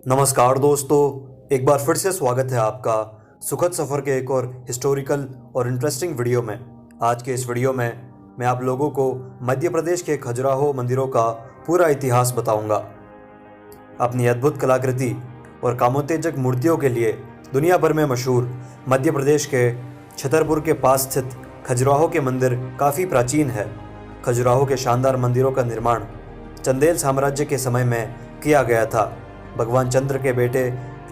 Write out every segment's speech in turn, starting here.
नमस्कार दोस्तों, एक बार फिर से स्वागत है आपका सुखद सफ़र के एक और हिस्टोरिकल और इंटरेस्टिंग वीडियो में। आज के इस वीडियो में मैं आप लोगों को मध्य प्रदेश के खजुराहो मंदिरों का पूरा इतिहास बताऊंगा। अपनी अद्भुत कलाकृति और कामोत्तेजक मूर्तियों के लिए दुनिया भर में मशहूर मध्य प्रदेश के छतरपुर के पास स्थित खजुराहो के मंदिर काफ़ी प्राचीन है। खजुराहो के शानदार मंदिरों का निर्माण चंदेल साम्राज्य के समय में किया गया था। भगवान चंद्र के बेटे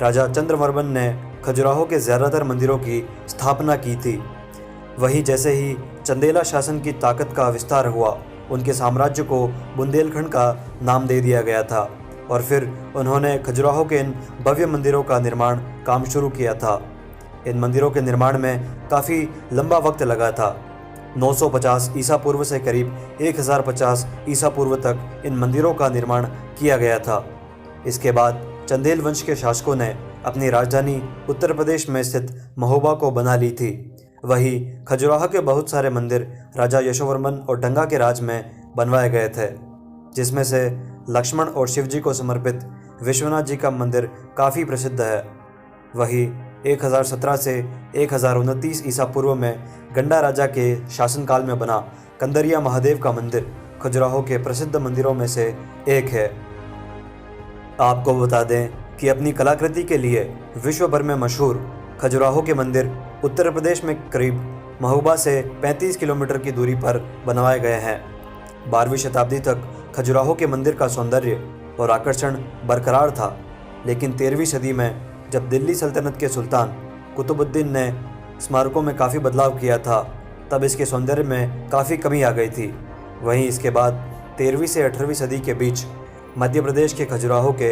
राजा चंद्रवर्मन ने खजुराहो के ज़्यादातर मंदिरों की स्थापना की थी। वहीं जैसे ही चंदेला शासन की ताकत का विस्तार हुआ, उनके साम्राज्य को बुंदेलखंड का नाम दे दिया गया था और फिर उन्होंने खजुराहो के इन भव्य मंदिरों का निर्माण काम शुरू किया था। इन मंदिरों के निर्माण में काफ़ी लंबा वक्त लगा था। 950 ईसा पूर्व से करीब 1050 ईसा पूर्व तक इन मंदिरों का निर्माण किया गया था। इसके बाद चंदेल वंश के शासकों ने अपनी राजधानी उत्तर प्रदेश में स्थित महोबा को बना ली थी। वहीं खजुराहो के बहुत सारे मंदिर राजा यशोवर्मन और डंगा के राज में बनवाए गए थे, जिसमें से लक्ष्मण और शिव जी को समर्पित विश्वनाथ जी का मंदिर काफ़ी प्रसिद्ध है। वहीं 1017 से 1029 ईसा पूर्व में गंडा राजा के शासनकाल में बना कंदरिया महादेव का मंदिर खजुराहो के प्रसिद्ध मंदिरों में से एक है। आपको बता दें कि अपनी कलाकृति के लिए विश्व भर में मशहूर खजुराहो के मंदिर उत्तर प्रदेश में करीब महोबा से 35 किलोमीटर की दूरी पर बनवाए गए हैं। 12वीं शताब्दी तक खजुराहो के मंदिर का सौंदर्य और आकर्षण बरकरार था, लेकिन 13वीं सदी में जब दिल्ली सल्तनत के सुल्तान कुतुबुद्दीन ने स्मारकों में काफ़ी बदलाव किया था, तब इसके सौंदर्य में काफ़ी कमी आ गई थी। वहीं इसके बाद 13वीं से 18वीं सदी के बीच मध्य प्रदेश के खजुराहो के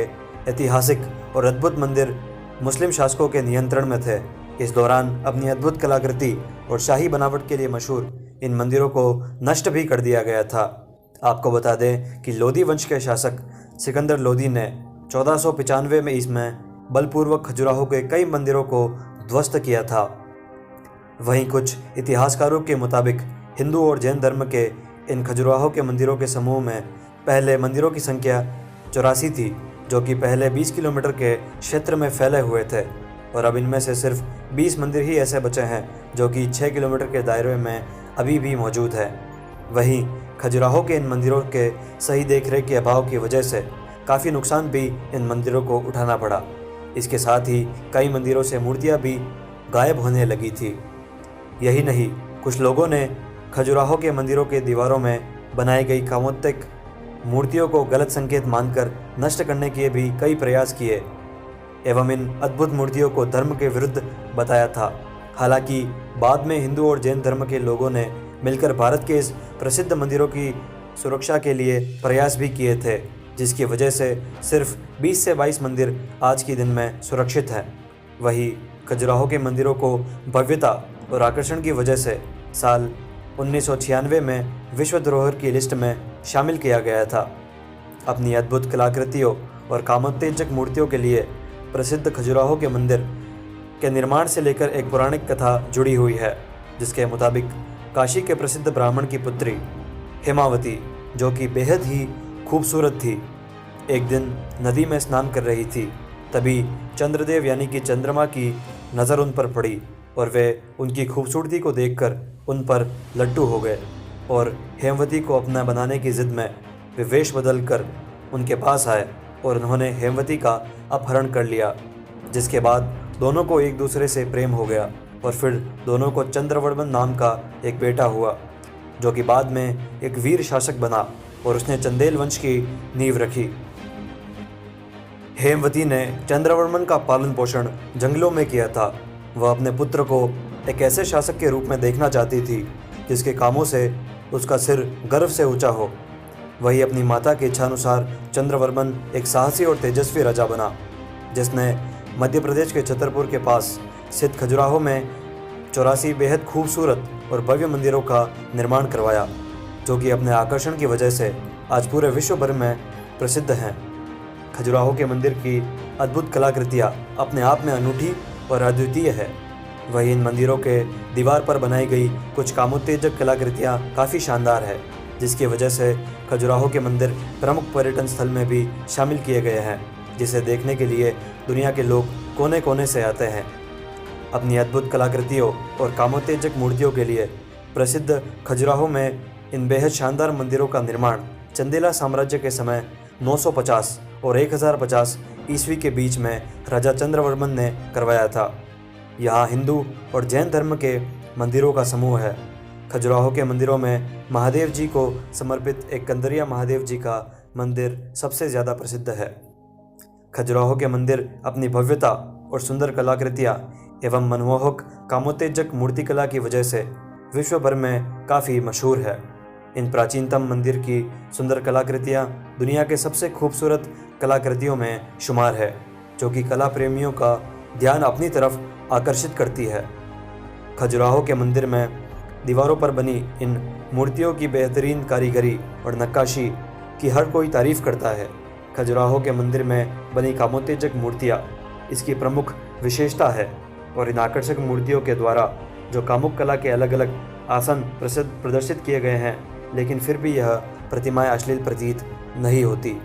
ऐतिहासिक और अद्भुत मंदिर मुस्लिम शासकों के नियंत्रण में थे। इस दौरान अपनी अद्भुत कलाकृति और शाही बनावट के लिए मशहूर इन मंदिरों को नष्ट भी कर दिया गया था। आपको बता दें कि लोधी वंश के शासक सिकंदर लोधी ने 1495 में इसमें बलपूर्वक खजुराहो के कई मंदिरों को ध्वस्त किया था। वहीं कुछ इतिहासकारों के मुताबिक हिंदू और जैन धर्म के इन खजुराहो के मंदिरों के समूह में पहले मंदिरों की संख्या 84 थी, जो कि पहले 20 किलोमीटर के क्षेत्र में फैले हुए थे, और अब इनमें से सिर्फ 20 मंदिर ही ऐसे बचे हैं जो कि 6 किलोमीटर के दायरे में अभी भी मौजूद है। वहीं खजुराहो के इन मंदिरों के सही देखरेख के अभाव की वजह से काफ़ी नुकसान भी इन मंदिरों को उठाना पड़ा। इसके साथ ही कई मंदिरों से मूर्तियाँ भी गायब होने लगी थी। यही नहीं, कुछ लोगों ने खजुराहो के मंदिरों के दीवारों में बनाई गई कामोत्तेजक मूर्तियों को गलत संकेत मानकर नष्ट करने के भी कई प्रयास किए एवं इन अद्भुत मूर्तियों को धर्म के विरुद्ध बताया था। हालांकि बाद में हिंदू और जैन धर्म के लोगों ने मिलकर भारत के इस प्रसिद्ध मंदिरों की सुरक्षा के लिए प्रयास भी किए थे, जिसकी वजह से सिर्फ 20 से 22 मंदिर आज के दिन में सुरक्षित हैं। वहीं खजुराहो के मंदिरों को भव्यता और आकर्षण की वजह से साल 1996 में विश्व धरोहर की लिस्ट में शामिल किया गया था। अपनी अद्भुत कलाकृतियों और कामोत्तेजक मूर्तियों के लिए प्रसिद्ध खजुराहो के मंदिर के निर्माण से लेकर एक पौराणिक कथा जुड़ी हुई है, जिसके मुताबिक काशी के प्रसिद्ध ब्राह्मण की पुत्री हेमावती, जो कि बेहद ही खूबसूरत थी, एक दिन नदी में स्नान कर रही थी। तभी चंद्रदेव यानी कि चंद्रमा की नज़र उन पर पड़ी और वे उनकी खूबसूरती को देखकर उन पर लट्टू हो गए और हेमवती को अपना बनाने की ज़िद में वे वेश बदल कर उनके पास आए और उन्होंने हेमवती का अपहरण कर लिया, जिसके बाद दोनों को एक दूसरे से प्रेम हो गया और फिर दोनों को चंद्रवर्मन नाम का एक बेटा हुआ, जो कि बाद में एक वीर शासक बना और उसने चंदेल वंश की नींव रखी। हेमवती ने चंद्रवर्मन का पालन पोषण जंगलों में किया था। वह अपने पुत्र को एक ऐसे शासक के रूप में देखना चाहती थी जिसके कामों से उसका सिर गर्व से ऊंचा हो। वही अपनी माता की इच्छानुसार चंद्रवर्मन एक साहसी और तेजस्वी राजा बना, जिसने मध्य प्रदेश के छतरपुर के पास स्थित खजुराहो में 84 बेहद खूबसूरत और भव्य मंदिरों का निर्माण करवाया, जो कि अपने आकर्षण की वजह से आज पूरे विश्व भर में प्रसिद्ध हैं। खजुराहो के मंदिर की अद्भुत कलाकृतियाँ अपने आप में अनूठी और अद्वितीय है। वहीं इन मंदिरों के दीवार पर बनाई गई कुछ कामोत्तेजक कलाकृतियाँ काफ़ी शानदार है, जिसकी वजह से खजुराहो के मंदिर प्रमुख पर्यटन स्थल में भी शामिल किए गए हैं, जिसे देखने के लिए दुनिया के लोग कोने कोने से आते हैं। अपनी अद्भुत कलाकृतियों और कामोत्तेजक मूर्तियों के लिए प्रसिद्ध खजुराहो में इन बेहद शानदार मंदिरों का निर्माण चंदेला साम्राज्य के समय 950 और 1050 ईस्वी के बीच में राजा चंद्रवर्मन ने करवाया था। यहाँ हिंदू और जैन धर्म के मंदिरों का समूह है। खजुराहो के मंदिरों में महादेव जी को समर्पित एक कंदरिया महादेव जी का मंदिर सबसे ज़्यादा प्रसिद्ध है। खजुराहो के मंदिर अपनी भव्यता और सुंदर कलाकृतियाँ एवं मनमोहक कामोत्तेजक मूर्तिकला की वजह से विश्व भर में काफ़ी मशहूर है। इन प्राचीनतम मंदिर की सुंदर कलाकृतियाँ दुनिया के सबसे खूबसूरत कलाकृतियों में शुमार है, जो कि कला प्रेमियों का ध्यान अपनी तरफ आकर्षित करती है। खजुराहो के मंदिर में दीवारों पर बनी इन मूर्तियों की बेहतरीन कारीगरी और नक्काशी की हर कोई तारीफ करता है। खजुराहो के मंदिर में बनी कामोत्तेजक मूर्तियाँ इसकी प्रमुख विशेषता है और इन आकर्षक मूर्तियों के द्वारा जो कामुक कला के अलग अलग आसन प्रदर्शित किए गए हैं, लेकिन फिर भी यह प्रतिमाएं अश्लील प्रतीत नहीं होती।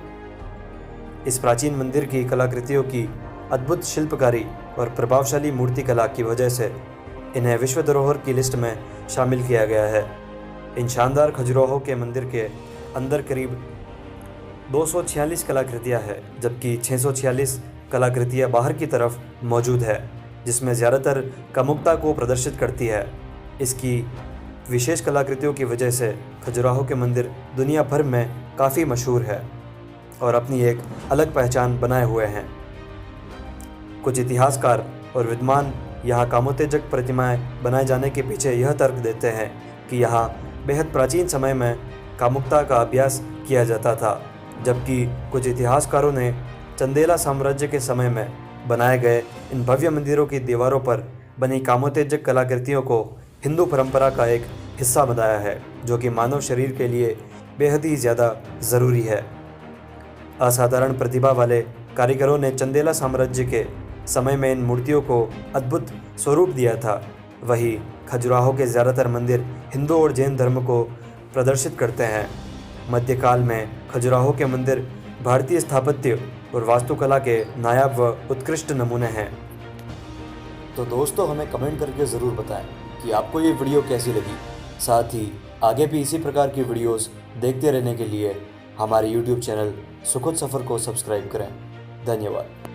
इस प्राचीन मंदिर की कलाकृतियों की अद्भुत शिल्पकारी और प्रभावशाली मूर्तिकला की वजह से इन्हें विश्व धरोहर की लिस्ट में शामिल किया गया है। इन शानदार खजुराहो के मंदिर के अंदर करीब 246 कलाकृतियाँ हैं, जबकि 646 कलाकृतियाँ बाहर की तरफ मौजूद है, जिसमें ज़्यादातर कामुकता को प्रदर्शित करती है। इसकी विशेष कलाकृतियों की वजह से खजुराहो के मंदिर दुनिया भर में काफ़ी मशहूर है और अपनी एक अलग पहचान बनाए हुए हैं। कुछ इतिहासकार और विद्वान यहाँ कामोत्तेजक प्रतिमाएं बनाए जाने के पीछे यह तर्क देते हैं कि यहाँ बेहद प्राचीन समय में कामुकता का अभ्यास किया जाता था, जबकि कुछ इतिहासकारों ने चंदेला साम्राज्य के समय में बनाए गए इन भव्य मंदिरों की दीवारों पर बनी कामोत्तेजक कलाकृतियों को हिंदू परंपरा का एक हिस्सा बताया है, जो कि मानव शरीर के लिए बेहद ही ज़्यादा ज़रूरी है। असाधारण प्रतिभा वाले कारीगरों ने चंदेला साम्राज्य के समय में इन मूर्तियों को अद्भुत स्वरूप दिया था। वहीं खजुराहो के ज़्यादातर मंदिर हिंदू और जैन धर्म को प्रदर्शित करते हैं। मध्यकाल में खजुराहो के मंदिर भारतीय स्थापत्य और वास्तुकला के नायाब व उत्कृष्ट नमूने हैं। तो दोस्तों, हमें कमेंट करके ज़रूर बताएं कि आपको ये वीडियो कैसी लगी। साथ ही आगे भी इसी प्रकार की वीडियोस देखते रहने के लिए हमारे YouTube चैनल सुखद सफ़र को सब्सक्राइब करें। धन्यवाद।